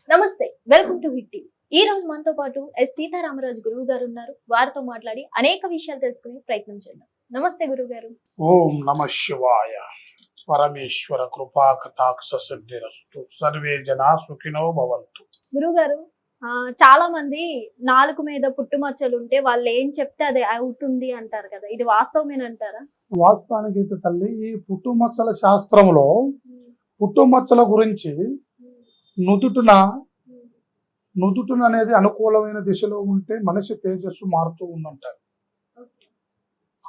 నమస్తే, welcome to hit TV. ఈ రోజు మనతో పాటు సీతారామరాజు గురువు గారు ఉన్నారు. వారితో మాట్లాడి అనేక విషయాలు తెలుసుకునే ప్రయత్నం చేద్దాం. నమస్తే గురువు గారు. ఓం నమ శివాయ. పరమేశ్వర కృపా కటాక్ష సిద్ధిరస్తు. సర్వే జనా సుఖినో భవంతు. గురువు గారు, చాలా మంది నాలుగు మీద పుట్టుమచ్చలు ఉంటే వాళ్ళు ఏం చెప్తే అది అవుతుంది అంటారు కదా, ఇది వాస్తవమేనంటారా? వాస్తవానికి అయితే తల్లి, ఈ పుట్టుమచ్చల శాస్త్రంలో పుట్టుమచ్చల గురించి నుదుటున అనేది అనుకూలమైన దిశలో ఉంటే మనిషి తేజస్సు మారుతూ ఉందంటారు.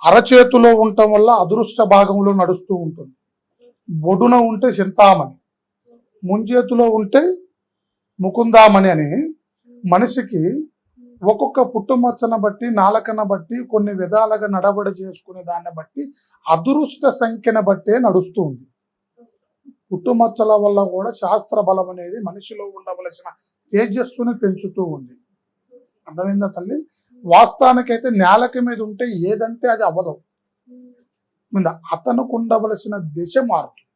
అరచేతిలో ఉండటం వల్ల అదృష్ట భాగంలో నడుస్తూ ఉంటుంది. బొడున ఉంటే చింతామణి, ముంజేతిలో ఉంటే ముకుందామణి అని మనిషికి ఒక్కొక్క పుట్టుమచ్చను బట్టి, నాలకను బట్టి, కొన్ని విధాలుగా నడబడి చేసుకునే దాన్ని బట్టి అదృష్ట సంఖ్యను బట్టే నడుస్తూ ఉంది. పుట్టుమచ్చల వల్ల కూడా శాస్త్ర బలం అనేది మనిషిలో ఉండవలసిన తేజస్సుని పెంచుతూ ఉంది. అర్థమైందా తల్లి? వాస్తవానికైతే నేలకి మీద ఉంటే ఏదంటే అది అవ్వదు. మీద అతనుకు ఉండవలసిన దిశ మారుతుంది.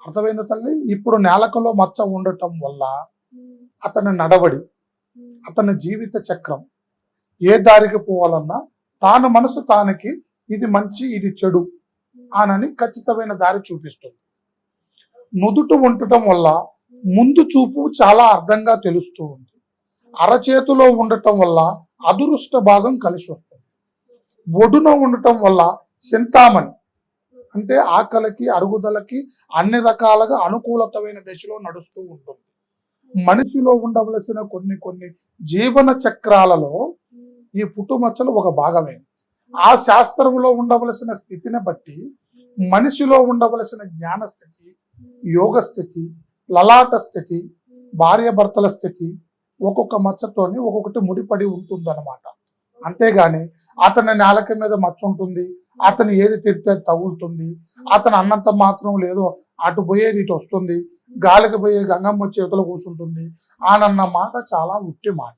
అర్థమైందా తల్లి? ఇప్పుడు నేలకలో మచ్చ ఉండటం వల్ల అతని నడవడి, అతని జీవిత చక్రం ఏ దారికి పోవాలన్నా తాను మనసు తానికి ఇది మంచి ఇది చెడు అనని ఖచ్చితమైన దారి చూపిస్తుంది. నుదుటు ఉండటం వల్ల ముందు చూపు చాలా అర్థంగా తెలుస్తూ ఉంది. అరచేతిలో ఉండటం వల్ల అదృష్ట భాగం కలిసి వస్తుంది. బొడున ఉండటం వల్ల చింతామణి అంటే ఆకలికి, అరుగుదలకి అన్ని రకాలుగా అనుకూలతమైన దిశలో నడుస్తూ ఉంటుంది. మనిషిలో ఉండవలసిన కొన్ని జీవన చక్రాలలో ఈ పుట్టుమచ్చలు ఒక భాగమే. ఆ శాస్త్రంలో ఉండవలసిన స్థితిని బట్టి మనిషిలో ఉండవలసిన జ్ఞాన స్థితి, యోగ స్థితి, లలాట స్థితి, భార్య భర్తల స్థితి ఒక్కొక్క మచ్చతోని ఒక్కొక్కటి ముడిపడి ఉంటుంది అన్నమాట. అంతేగాని అతని నేలక మీద మచ్చ ఉంటుంది, అతను ఏది తిడితే తగులుతుంది, అతను అన్నంత మాత్రం లేదో అటు పోయేది ఇటు వస్తుంది, గాలికి పోయే గంగమ్మ చేతులు కూర్చుంటుంది ఆనన్న మాట చాలా ఉట్టి మాట.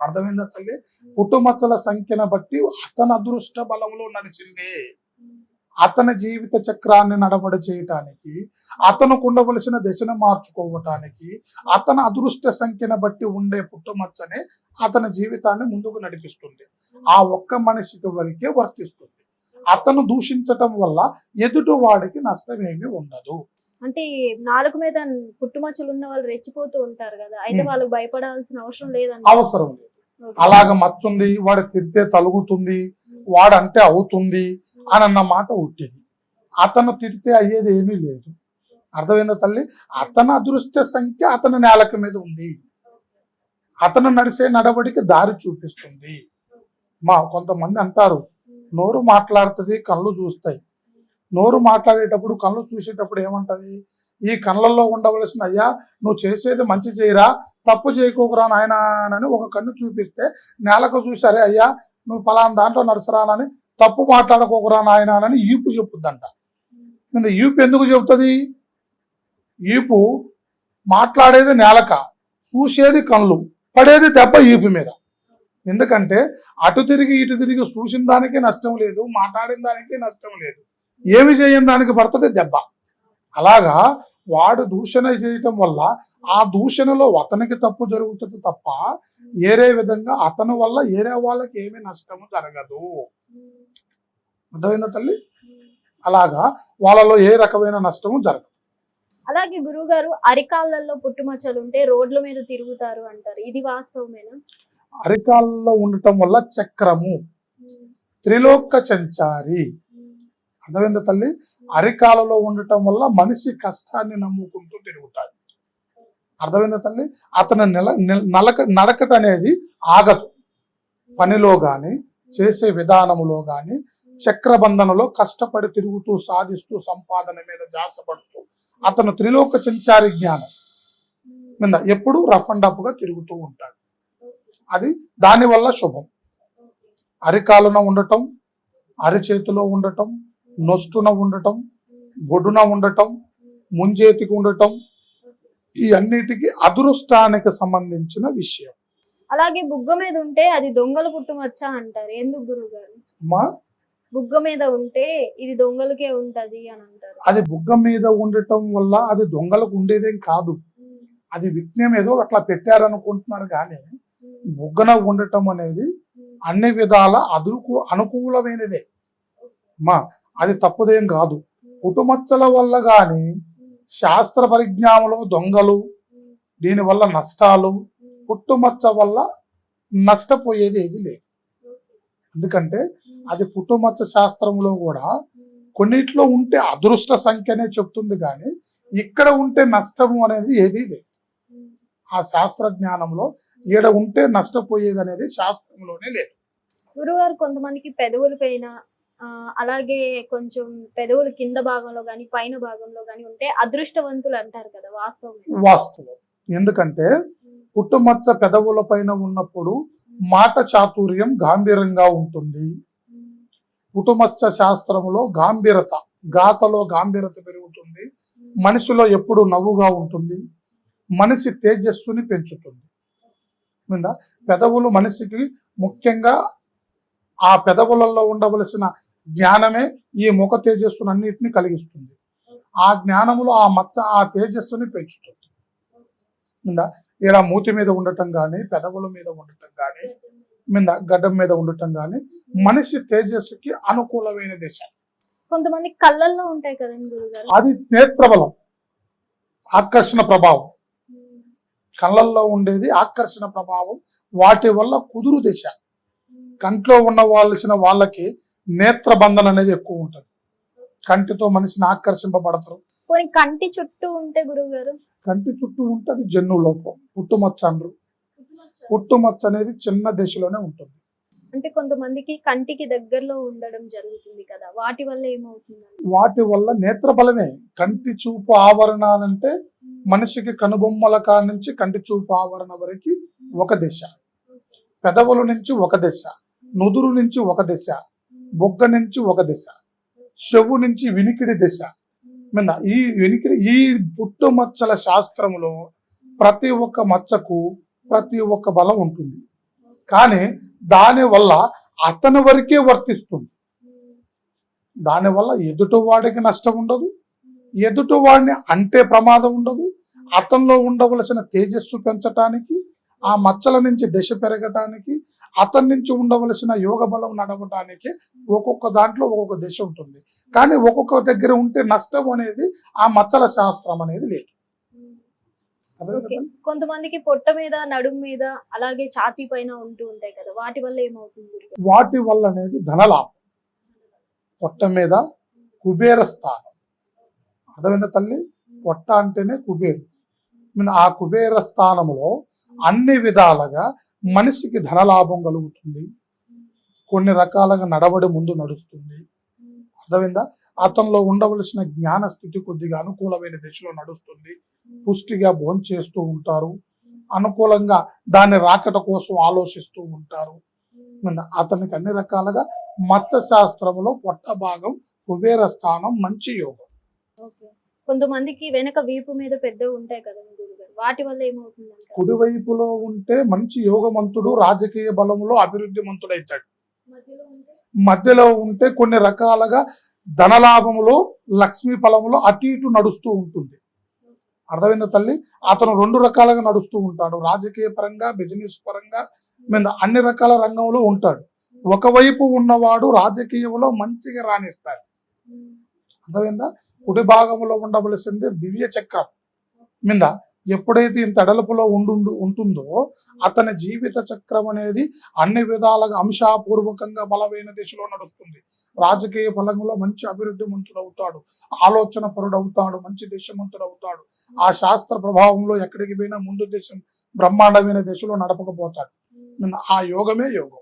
అర్థమైందా తల్లి? పుట్టుమచ్చల సంఖ్యను బట్టి అతని అదృష్ట బలంలో నడిచింది. అతని జీవిత చక్రాన్ని నడబడి చేయటానికి, అతనుకు ఉండవలసిన దశను మార్చుకోవటానికి, అతని అదృష్ట సంఖ్యను బట్టి ఉండే పుట్టుమచ్చనే అతని జీవితాన్ని ముందుకు నడిపిస్తుంది. ఆ ఒక్క మనిషికి వరకే వర్తిస్తుంది. అతను దూషించటం వల్ల ఎదుటి వాడికి నష్టమేమీ ఉండదు. అంటే నాలుగు మీద పుట్టుమచ్చలు ఉన్న వాళ్ళు రెచ్చిపోతూ ఉంటారు కదా, అయితే వాళ్ళకి భయపడాల్సిన అవసరం లేదండి. అవసరం లేదు. అలాగ మచ్చుంది, వాడు తిడితే తలుగుతుంది, వాడంటే అవుతుంది అని అన్న మాట ఉట్టిది. అతను తిడితే అయ్యేది ఏమీ లేదు. అర్థమైందా తల్లి? అతని అదృష్ట సంఖ్య అతని నేలక మీద ఉంది. అతను నడిచే నడవడికి దారి చూపిస్తుంది. కొంతమంది అంటారు, నోరు మాట్లాడుతుంది, కళ్ళు చూస్తాయి. నోరు మాట్లాడేటప్పుడు, కళ్ళు చూసేటప్పుడు ఏమంటది? ఈ కళ్ళల్లో ఉండవలసిన అయ్యా నువ్వు చేసేది మంచి చేయరా, తప్పు చేయకోకురా నాయన అని ఒక కన్ను చూపిస్తే, నేలకు చూసారే అయ్యా నువ్వు పలానా దాంట్లో నడుసరానని, తప్పు మాట్లాడుకోకురా నాయన అని ఈపు చెప్పుద్దంట. ఈపు ఎందుకు చెప్తుంది? ఈపు మాట్లాడేది నేలక, చూసేది కళ్ళు, పడేది దెబ్బ ఈపు మీద. ఎందుకంటే అటు తిరిగి ఇటు తిరిగి చూసిన దానికి నష్టం లేదు, మాట్లాడిన దానికి నష్టం లేదు, ఏమి చేయని దానికి పడుతుంది దెబ్బ. అలాగా వాడు దూషణ చేయటం వల్ల ఆ దూషణలో అతనికి తప్పు జరుగుతుంది తప్ప ఏరే విధంగా అతని వల్ల ఏరే వాళ్ళకి ఏమీ నష్టము జరగదు. అర్థమైందా తల్లి? అలాగా వాళ్ళలో ఏ రకమైన నష్టము జరగదు. అలాగే గురువు గారు, అరికాళ్ళల్లో పుట్టుమచ్చలు ఉంటే రోడ్ల మీద తిరుగుతారు అంటారు, ఇది వాస్తవమేనా? అరికాళ్ళలో ఉండటం వల్ల చక్రము, త్రిలోక సంచారి. అర్థమైందా తల్లి? అరికాలలో ఉండటం వల్ల మనిషి కష్టాన్ని నమ్ముకుంటూ తిరుగుతాడు. అర్థమైందా తల్లి? అతని నడకట అనేది ఆగదు. పనిలో గాని, చేసే విధానములో గాని, చక్రబంధనలో కష్టపడి తిరుగుతూ, సాధిస్తూ, సంపాదన మీద జాసపడుతూ అతను త్రిలోక సంచారి జ్ఞానం మీద ఎప్పుడు రఫ్ అండ్ అప్ గా తిరుగుతూ ఉంటాడు. అది దానివల్ల శుభం. అరికాలున ఉండటం, అరిచేతిలో ఉండటం, నొస్తున ఉండటం, బొడున ఉండటం, ముంజేతికి ఉండటం, ఈ అన్నిటికీ అదృష్టానికి సంబంధించిన విషయం. అలాగే బుగ్గ మీద ఉంటే అది దొంగల పుట్టుమచ్చ అంటారు, ఎందుకు గురువు గారు? బుగ్గ మీద ఉంటే ఇది దొంగలకే ఉంటది అని అంటారు. అది బుగ్గ మీద ఉండటం వల్ల అది దొంగలకు ఉండేదేం కాదు. అది విఘ్నం ఏదో అట్లా పెట్టారనుకుంటున్నారు కానీ బుగ్గన ఉండటం అనేది అన్ని విధాల అనుకూలమైనదే మా అది తప్పుదేం కాదు. పుట్టుమచ్చల వల్ల కానీ శాస్త్ర పరిజ్ఞానంలో దొంగలు, దీనివల్ల నష్టాలు, పుట్టుమచ్చ వల్ల నష్టపోయేది ఏది లేదు. ఎందుకంటే అది పుట్టుమచ్చ శాస్త్రంలో కూడా కొన్నిట్లో ఉంటే అదృష్ట సంఖ్యనే చెప్తుంది కానీ ఇక్కడ ఉంటే నష్టము అనేది ఏదీ లేదు. ఆ శాస్త్ర జ్ఞానంలో ఈడ ఉంటే నష్టపోయేది అనేది శాస్త్రంలోనే లేదు. గురుగారు కొంతమందికి పెదవుల పైన అలాగే కొంచెం పెదవులు కింద భాగంలో గాని పైన భాగంలో గాని ఉంటే అదృష్టవంతులు అంటారు కదా, వాస్తవం. ఎందుకంటే పుట్టుమచ్చ పెదవుల పైన ఉన్నప్పుడు మాట చాతుర్యం గాంభీరంగా ఉంటుంది. పుట్టుమచ్చ శాస్త్రంలో గాంభీరత, గాతలో గాంభీరత పెరుగుతుంది. మనిషిలో ఎప్పుడు నవ్వుగా ఉంటుంది. మనిషి తేజస్సుని పెంచుతుంది. పెదవులు మనిషికి ముఖ్యంగా ఆ పెదవులలో ఉండవలసిన జ్ఞానమే ఈ ముఖ తేజస్సును అన్నిటిని కలిగిస్తుంది. ఆ జ్ఞానములో ఆ మచ్చ ఆ తేజస్సుని పెంచుతుంది. ఇలా మూతి మీద ఉండటం కానీ, పెదవుల మీద ఉండటం కానీ, గడ్డం మీద ఉండటం కానీ మనిషి తేజస్సుకి అనుకూలమైన దిశ. కొంతమంది కళ్ళల్లో ఉంటాయి కదండి గురుగారు, అది నేత్రబలం, ఆకర్షణ ప్రభావం. కళ్ళల్లో ఉండేది ఆకర్షణ ప్రభావం. వాటి వల్ల కుదురు దిశ. కంట్లో ఉండవలసిన వాళ్ళకి నేత్రబంధన అనేది ఎక్కువ ఉంటుంది. కంటితో మనిషిని ఆకర్షింపబడతారు. కొన్ని కంటి చుట్టూ ఉంటే గురుగారు, కంటి చుట్టూ ఉంటే అది జన్ను లోపం, పుట్టుమచ్చ అంటారు. పుట్టుమచ్చ అనేది చిన్న దశలోనే ఉంటుంది. అంటే కొంతమందికి కంటికి దగ్గరలో ఉండడం జరుగుతుంది కదా, వాటి వల్ల ఏమవుతుంది? వాటి వల్ల నేత్ర బలమే. కంటి చూపు ఆవరణాలంటే మనిషికి కనుబొమ్మల కాడ నుంచి కంటి చూపు ఆవరణ వరకు ఒక దిశ, పెదవుల నుంచి ఒక దిశ, నుదురు నుంచి ఒక దిశ, బొగ్గ నుంచి ఒక దిశ, చెవు నుంచి వినికిడి దిశ. ఈ పుట్టుమచ్చల శాస్త్రంలో ప్రతి ఒక్క మచ్చకు ప్రతి ఒక్క బలం ఉంటుంది. కానీ దానివల్ల అతని వరకే వర్తిస్తుంది. దానివల్ల ఎదుటివాడికి నష్టం ఉండదు, ఎదుటివాడిని అంటే ప్రమాదం ఉండదు. అతనిలో ఉండవలసిన తేజస్సు పెంచటానికి, ఆ మచ్చల నుంచి దశ పెరగటానికి, అతని నుంచి ఉండవలసిన యోగ బలం నడవటానికి ఒక్కొక్క దాంట్లో ఒక్కొక్క దశ ఉంటుంది. కానీ ఒక్కొక్క దగ్గర ఉంటే నష్టం అనేది ఆ మచ్చల శాస్త్రం అనేది లేదు. కొంతమందికి పొట్ట మీద, నడుము మీద, అలాగే ఛాతీ పైన ఉంటూ ఉంటాయి కదా, వాటి వల్ల ఏమవుతుంది? వాటి వల్ల అనేది ధనలాభం. పొట్ట మీద కుబేర స్థానం. అర్థమైందా తల్లి? పొట్ట అంటేనే కుబేరు. ఆ కుబేర స్థానంలో అన్ని విధాలుగా మనిషికి ధనలాభం కలుగుతుంది. కొన్ని రకాలుగా నడవడి ముందు నడుస్తుంది. అర్థమైందా? అతనిలో ఉండవలసిన జ్ఞాన స్థితి కొద్దిగా అనుకూలమైన దిశలో నడుస్తుంది. పుష్టిగా భోంచేస్తూ ఉంటారు. అనుకూలంగా దాని రాకట కోసం ఆలోచిస్తూ ఉంటారు. అతనికి అన్ని రకాలుగా మత్స్య శాస్త్రంలో పొట్ట భాగం కుబేర స్థానం మంచి యోగం. కొంతమందికి వెనక వీపు మీద పెద్ద ఉంటాయి కదా గురుగారు, వాటి వల్ల ఏమవుతుంది? కుడివైపులో ఉంటే మంచి యోగమంతుడు, రాజకీయ బలంలో అభివృద్ధి మంతుడైతాడు. మధ్యలో ఉంటే కొన్ని రకాలుగా ధనలాభంలో, లక్ష్మీ ఫలంలో అటు ఇటు నడుస్తూ ఉంటుంది. అర్థమైందా తల్లి? అతను రెండు రకాలుగా నడుస్తూ ఉంటాడు. రాజకీయ పరంగా, బిజినెస్ పరంగా, అన్ని రకాల రంగంలో ఉంటాడు. ఒకవైపు ఉన్నవాడు రాజకీయంలో మంచిగా రాణిస్తాడు. అర్థమైందా? కుడి భాగంలో ఉండవలసింది దివ్య చక్రం మీద ఎప్పుడైతే ఇంత అడలుపులో ఉంటుందో అతని జీవిత చక్రం అనేది అన్ని విధాలుగా అంశాపూర్వకంగా బలమైన దిశలో నడుస్తుంది. రాజకీయ ఫలంలో మంచి అభివృద్ధి మంతుడవుతాడు, ఆలోచన పరుడవుతాడు, మంచి దేశమంతుడవుతాడు. ఆ శాస్త్ర ప్రభావంలో ఎక్కడికి పోయినా ముందు దేశం బ్రహ్మాండమైన దిశలో నడపకపోతాడు. ఆ యోగమే యోగం.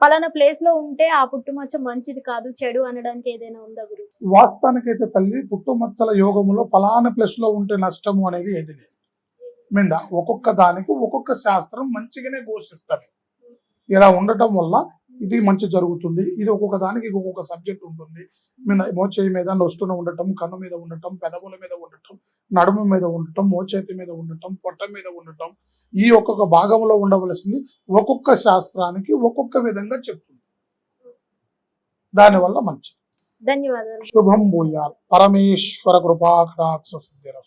పలానా ప్లేస్ లో ఉంటే ఆ పుట్టుమచ్చ మంచిది కాదు, చెడు అనడానికి ఏదైనా ఉందా గురు? వాస్తవానికైతే తల్లి, పుట్టుమచ్చల యోగములో పలానా ప్లేస్ లో ఉంటే నష్టము అనేది ఏది లేదు. ఒక్కొక్క దానికి ఒక్కొక్క శాస్త్రం మంచిగానే ఘోషిస్తారు. ఇలా ఉండటం వల్ల ఇది మంచి జరుగుతుంది, ఇది ఒక్కొక్క దానికి ఒక్కొక్క సబ్జెక్ట్ ఉంటుంది. మోచేయి మీద నొస్తున ఉండటం, కన్ను మీద ఉండటం, పెదవుల మీద ఉండటం, నడుము మీద ఉండటం, మోచేతి మీద ఉండటం, పొట్ట మీద ఉండటం, ఈ ఒక్కొక్క భాగంలో ఉండవలసింది ఒక్కొక్క శాస్త్రానికి ఒక్కొక్క విధంగా చెప్తుంది. దానివల్ల మంచి. ధన్యవాదాలు. శుభం భూయాత్. పరమేశ్వర కృపాకటాక్ష సిద్ధిరస్తు.